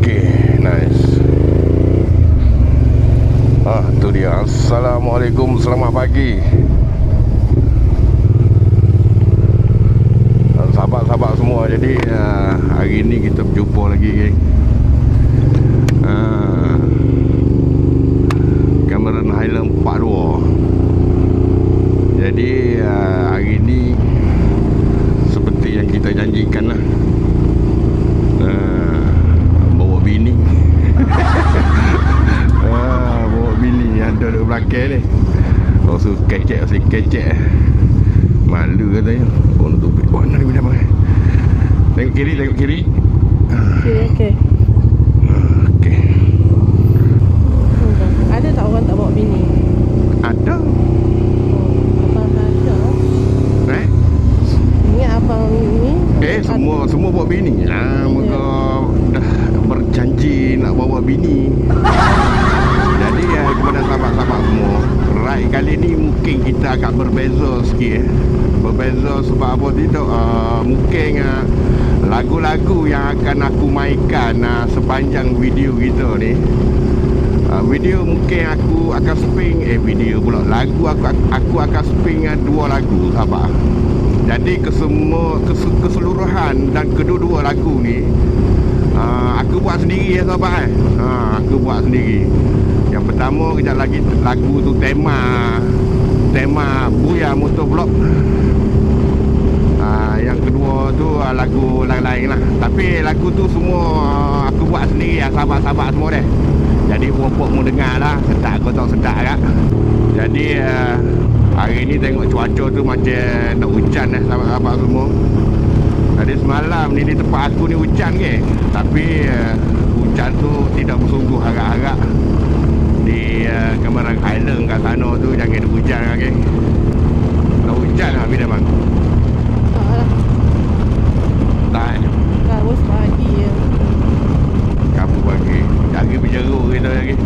Okey, nice. Tu dia. Assalamualaikum, selamat pagi. Sahabat-sahabat semua. Jadi hari ni kita berjumpa lagi, geng. Cameron Highland 42. Jadi hari ni seperti yang kita janjikan lah, bawa bini. Bawa bini ada di belakang ni. Oh, so kecek, asyik kecek. Malu katanya. Oh, nak tupik. Oh, nak dia makan. Tengok kiri, tengok kiri. Okey. Okey. Ada tak orang tak bawa bini? Ada. Abang ada. Ingat abang ni? Semua bawa bini. Muka dah berjanji nak bawa bini. Jadi kepada sahabat-sahabat semua, ride kali ni mungkin kita agak berbeza sikit. Berbeza sebab apa tidak, mungkin lagu-lagu yang akan aku mainkan sepanjang video kita ni, video mungkin aku akan spin video pula, lagu aku akan spin 2 lagu, sahabat. Jadi keseluruhan dan kedua-dua lagu ni aku buat sendiri ya, sahabat. Aku buat sendiri. Yang pertama, kejap lagi lagu tu tema Buya Motovlog. Yang kedua tu lagu lain-lain lah. Tapi lagu tu semua aku buat sendiri ya, sahabat-sahabat semua deh. Jadi puak-puak mu dengar lah, sedap ke tak sedap kan. Jadi hari ni tengok cuaca tu macam nak hujan lah, sahabat-sahabat semua. Jadi semalam ni di tempat aku ni hujan ke, tapi hujan tu tidak bersungguh. Harap-harap di Cameron Highland kat sana tu jangan ada hujan lah, ke. Nak hujan lah bila bang? Tak. Bagus pagi ya. Kamu pagi. Jaga berjeruk kita lagi.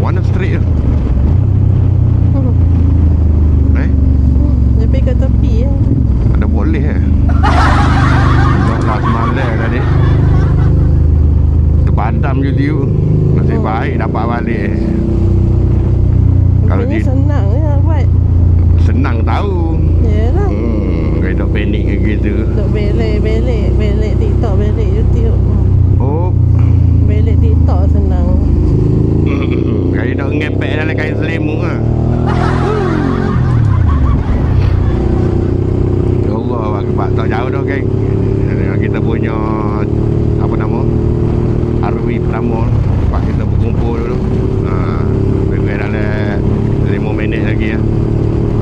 Warna straight tu. Dia pergi ke tepi ya. Ada boleh tak semalam tadi terpadam je dia. Nasib baik dapat balik. Kalau Rupanya senang ya buat. Senang tahu. Yalah. Kau tak panik gitu. Duk belik TikTok, belik YouTube. Oh. Belik TikTok senang. Kau tak ngepek dalam kain selimut lah. Allah Akbar. Tak jauh dah, geng. Kita punya apa nama, Arwi pertama. Lepas kita berkumpul dulu. Lebih dalam 5 minit lagi ya.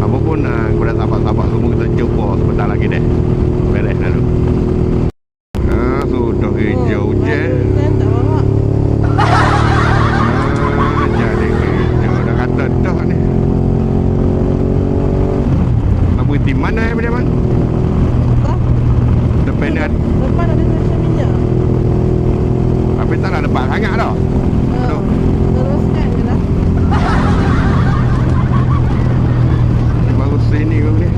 Apa pun kepada sahabat-sahabat semua, kita jumpa sebentar lagi deh. Beres dulu. Sudah hijau je. Kan tak bawa. Jadi hijau dah kata dah ni. Nak berhenti mana ya, Bang? Depan ada. Depan ada stesen minyak. Tapi tak nak depan sangat dah. Teruskan je lah. Baru sini kau ni.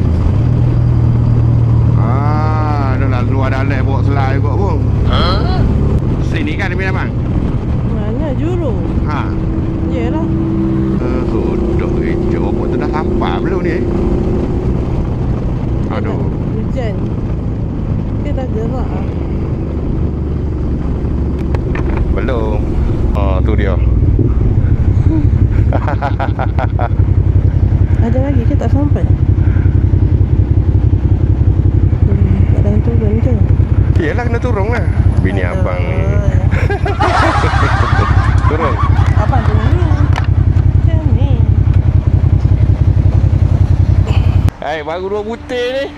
Dah luar dalam bawa selai juga pun. Sini kan dia bang? Mana juru? Yelah. Sudah hijau. Apa tu dah sampai belum ni? Aduh. Hujan. Dia dah gerak lah. Belum. Tu dia. Ada lagi ke tak sampai? Tak ada yang turun je. Yelah kena turun lah. Bini abang ni. Turun. Abang turun ni. Macam ni. Baru 2 butir ni.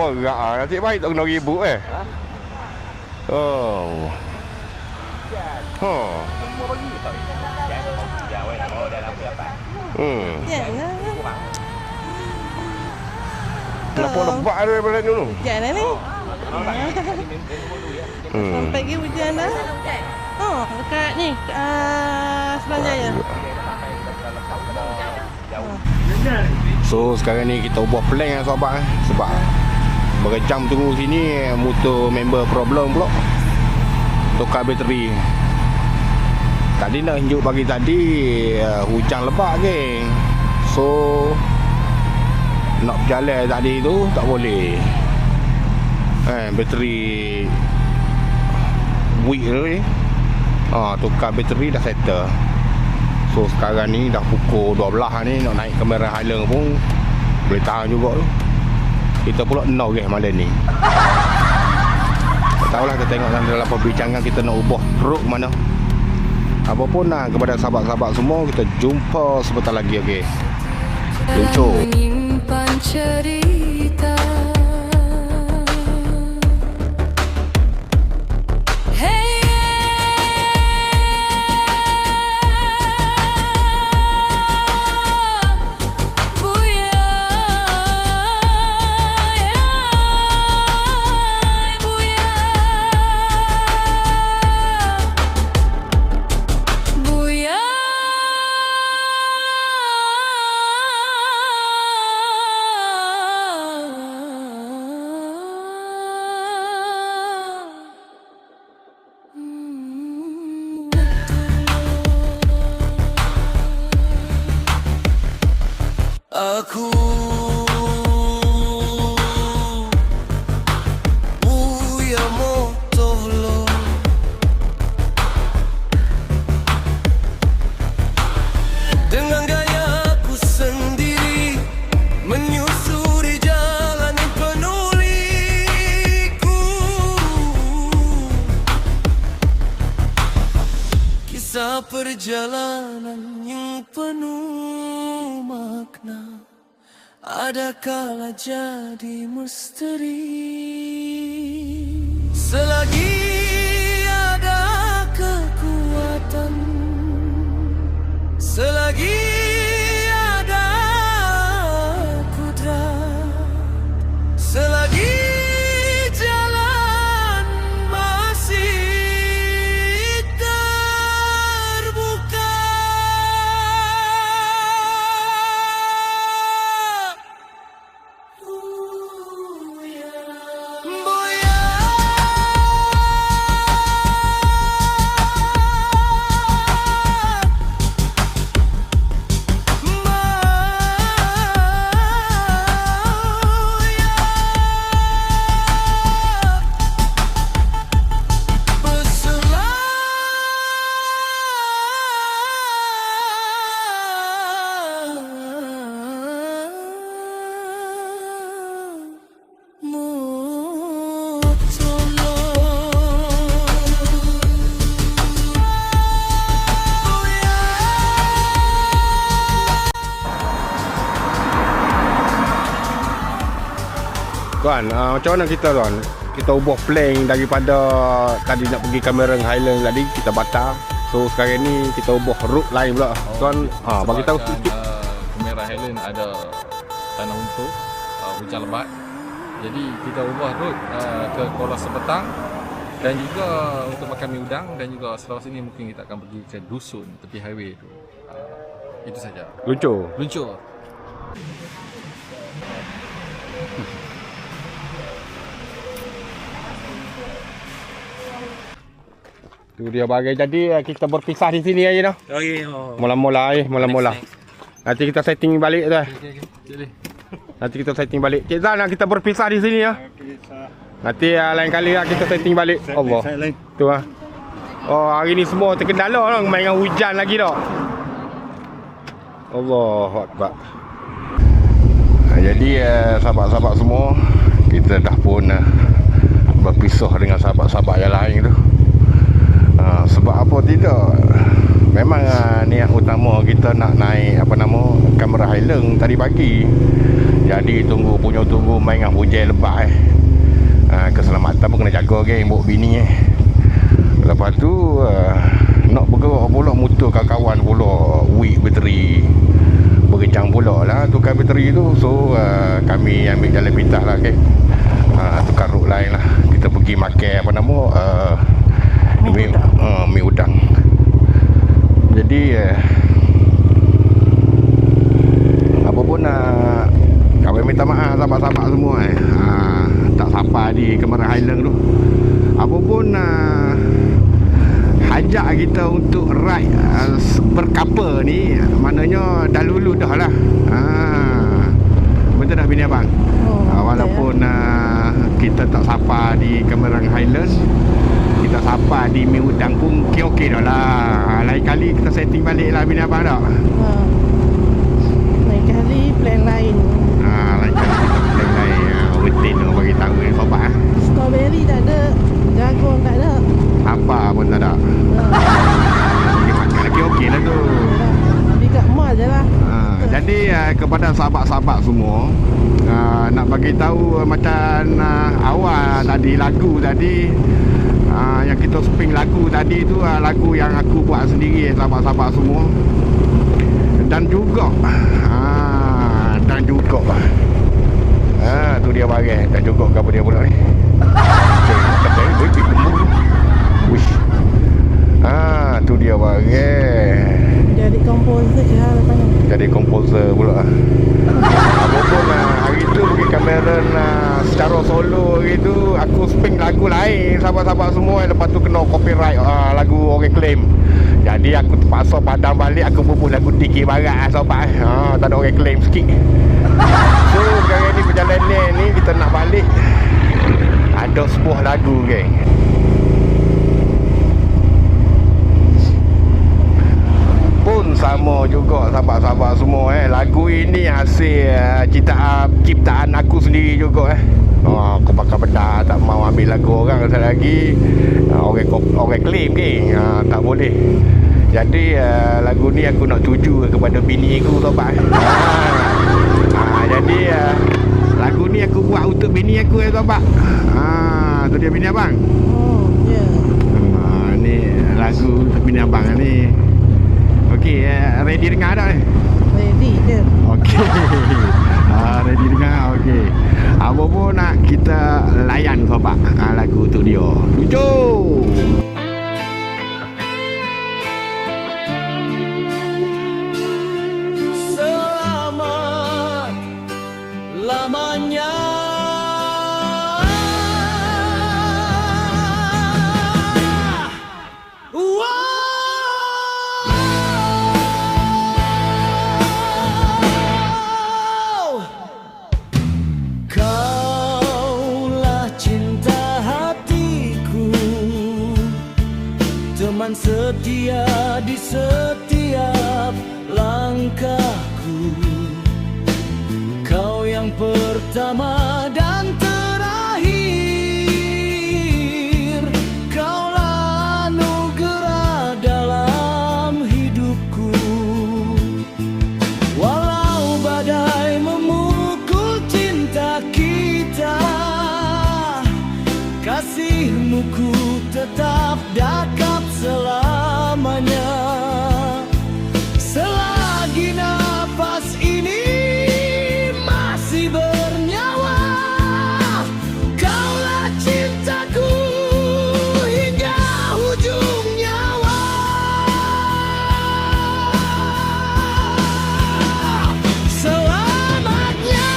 Berat lah. Nasib baik tak kena ribut Semua bagi tak? Jangan nak bawa dalam apa? Jangan. Kenapa lebat dia daripada dulu? Jangan ni. Sampai pergi hujan dah. Dekat ni Selang Jaya. tahu. So sekarang ni kita ubah plan lah sahabat sebab berjam tunggu sini motor member problem pula. Tukar bateri. Tadi nak hinjuk pagi tadi hujan lebat geng. So nak berjalan tadi tu tak boleh. Bateri weak tu ni. Tukar bateri dah settle. So sekarang ni dah pukul 12 ni, nak naik kamera Highland pun boleh tahan juga tu. Kita pula no guys malam ni. Tak tahulah, kita tengok dalam perbincangan kita nak ubah route mana. Apa pun lah kepada sahabat-sahabat semua, kita jumpa sebentar lagi, okey. Lucu. Menyimpan cerita. Aku Buya Motovlo dengan gayaku sendiri menyusuri jalan yang penuh liku. Kisah perjalanan yang penuh makna, ada kala jadi misteri. Selagi ada kekuatan, selagi ada kudrat, selagi jalan masih terbuka, Tuan, macam mana kita tuan? Kita ubah plan daripada tadi nak pergi Cameron Highland tadi, kita batal. So sekarang ni kita ubah route lain pula. Tuan, bagi tahu sikit. Cameron Highland ada tanah untuk hujan lebat. Jadi kita ubah route ke Kuala Sebetang dan juga untuk makan mi udang, dan juga selepas ini mungkin kita akan pergi ke dusun tepi highway tu. Itu saja. Luncur. Tu dia bagai jadi kita berpisah di sini aja dah. Okey. Mula-mula. Nanti kita setting balik dah. Okey. Nanti kita setting balik. Cik Zan, kita berpisah di sini ya. Nanti lain kali kita setting balik. Allah. Tu ah. Oh, hari ni semua terkendala lah, main dengan hujan lagi dah. Allahu Akbar. Jadi sahabat-sahabat semua, kita dah pun berpisah dengan sahabat-sahabat yang lain tu. Sebab apa tidak, memang niat utama kita nak naik Cameron Highland tadi pagi. Jadi tunggu main dengan hujan lebat keselamatan pun kena jaga geng, bawa bini Lepas tu nak bergerak pula motor kawan-kawan pula weak bateri, bergencang pula lah tukar bateri tu. So kami ambil jalan pintas lah geng, tukar route lain lah. Kita pergi makan mi udang. Jadi couple ni maknanya dah lulu dah lah. Betul tak bini abang? Walaupun kita tak sapa di Kemerang Highlands, kita sapa di Mi Udang pun okey dah lah. Lain kali kita setting balik lah bini abang tak? Lain kali plan lain. Lain kali kita plan lain. Rutin tu bagi tahu ni sobat. Strawberry tak ada, jagung tak ada. Apa pun tak ada. Pergi makan lagi okey lah tu. Pergi kat mall je lah. Jadi kepada sahabat-sahabat semua, nak bagi tahu macam awal tadi lagu tadi, yang kita spin lagu tadi tu lagu yang aku buat sendiri sahabat-sahabat semua. Dan juga tu dia barang. Dan juga apa dia pula ni. Tu dia barang. Jadi komposer je lah lepas ni. Jadi komposer pula. Apapun hari tu pergi kamera secara solo hari tu aku spin lagu lain sahabat-sahabat semua. Lepas tu kena copyright lagu orang claim. Jadi aku terpaksa padam balik, aku bubuh lagu Tiki Barat sahabat. Tak ada orang claim sikit. So sekarang ni perjalanan ni kita nak balik. Ada sebuah lagu geng. Pun sama juga sahabat-sahabat semua Lagu ini hasil ciptaan aku sendiri juga aku pakai benda tak mau ambil lagu orang lagi. Orang claim geng, tak boleh. Jadi lagu ni aku nak tuju kepada bini aku sahabat. Jadi lagu ni aku buat untuk bini aku sahabat. Tu dia bini abang. Ya. Ni lagu untuk bini abang ni. Okey, ready dengar dah ni? Ready je. Okey. Ready dengar, okey. Apa pun nak kita layan sahabat lagu tu dia. Tuju! Selamat lamanya teman setia di setiap langkahku. Kau yang pertama dan terakhir. Kaulah anugerah dalam hidupku. Walau badai memukul cinta kita, kasihmu ku tetap dakap selamanya. Selagi nafas ini masih bernyawa, kaulah cintaku hingga ujung nyawa. Selamanya.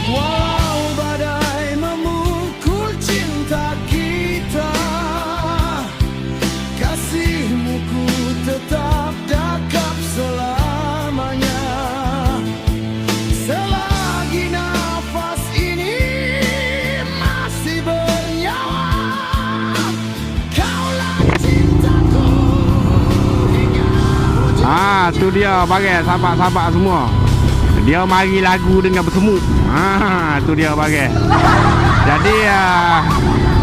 Walau badai memukul cinta kita, kasihmu ku tetap dakap selamanya. Selagi nafas ini masih bernyawa, kaulah cintaku hingga ujung. Tu dia bagai sahabat-sahabat semua. Dia mari lagu dengan bersemu. Tu dia bagai. Jadi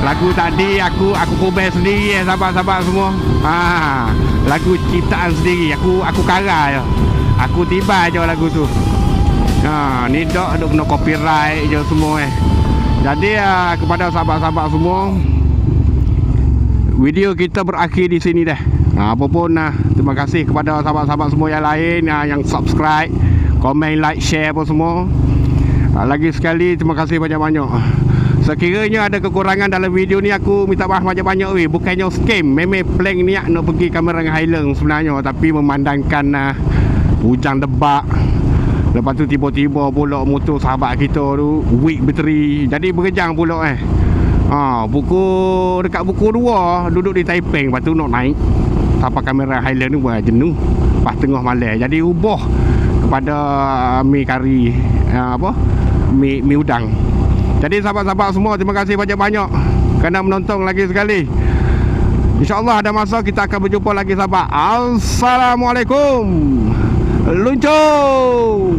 lagu tadi aku cover sendiri sahabat-sahabat semua. Lagu ciptaan sendiri. Aku karang je. Aku tiba je lagu tu. Ni dok kena copyright je semua Jadi kepada sahabat-sahabat semua, video kita berakhir di sini dah. Apa pun terima kasih kepada sahabat-sahabat semua yang lain yang subscribe, komen, like, share apa semua. Lagi sekali terima kasih banyak-banyak. Sekiranya ada kekurangan dalam video ni, aku minta maaf banyak-banyak weh. Bukannya scam, memang plank niat nak pergi Cameron Highlands sebenarnya, tapi memandangkan hujan debak. Lepas tu tiba-tiba pula motor sahabat kita tu weak bateri, jadi berkejang pula dekat pukul 2 duduk di Taiping. Lepas tu nak naik sampai Cameron Highlands ni buat jenuh pas tengah malam. Jadi ubah kepada mi kari mi udang. Jadi sahabat-sahabat semua, terima kasih banyak-banyak kerana menonton lagi sekali. InsyaAllah ada masa kita akan berjumpa lagi sahabat. Assalamualaikum. Luncur.